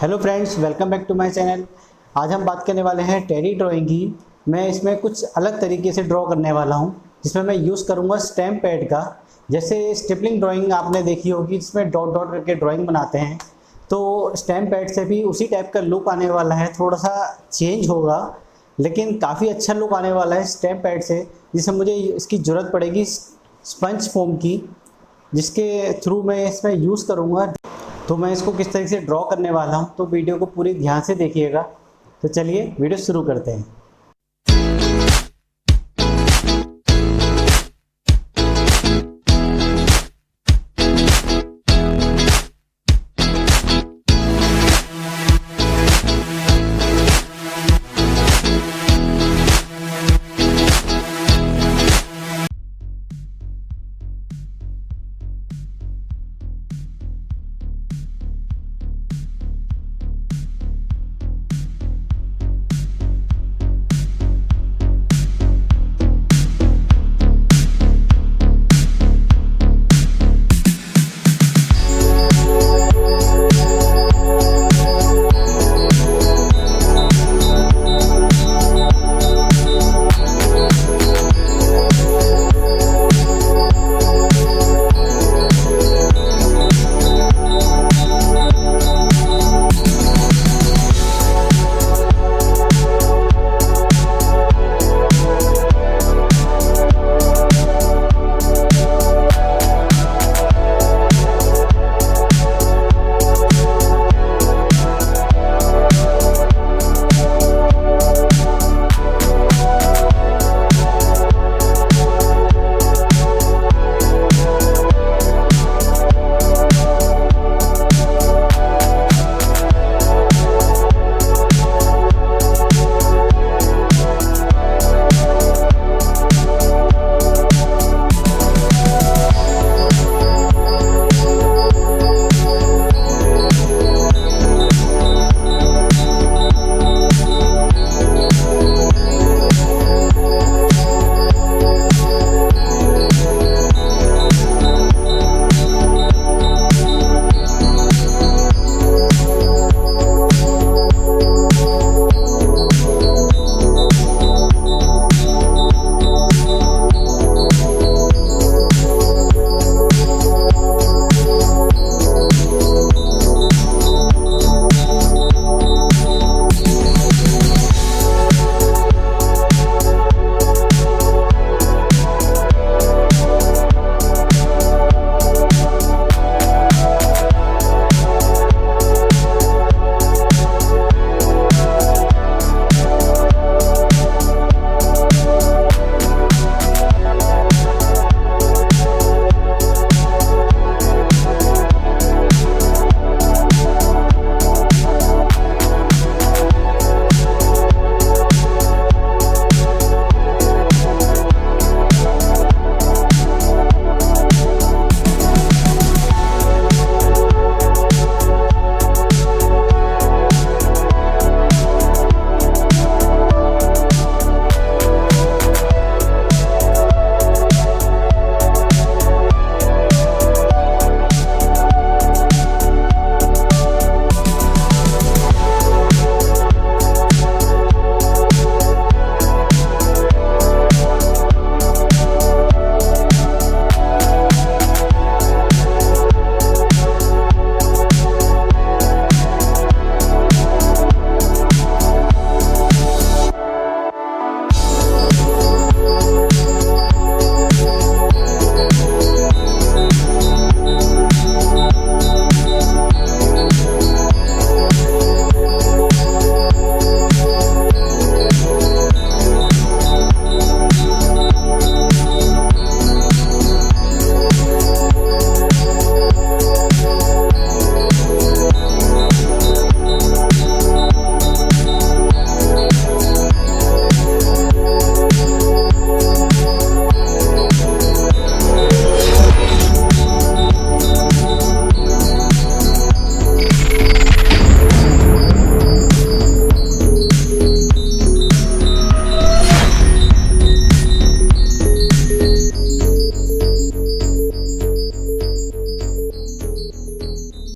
Hello friends, welcome back to my channel. आज हम बात करने वाले हैं टेडी ड्राइंग की। मैं इसमें कुछ अलग तरीके से ड्रॉ करने वाला हूं, जिसमें मैं यूज़ करूंगा स्टैम्प पैड का। जैसे स्टिपलिंग ड्राइंग आपने देखी होगी, जिसमें डॉट डॉट करके ड्राइंग बनाते हैं, तो स्टैम्प पैड से भी उसी टाइप का लुक आने वाला है। थोड़ा सा चेंज होगा, लेकिन काफ़ी अच्छा लुक आने वाला है स्टैम्प पैड से, जिसमें मुझे इसकी ज़रूरत पड़ेगी स्पंज फोम की, जिसके थ्रू मैं इसमें यूज़ करूँगा। तो मैं इसको किस तरीके से ड्रॉ करने वाला हूँ, तो वीडियो को पूरी ध्यान से देखिएगा। तो चलिए वीडियो शुरू करते हैं।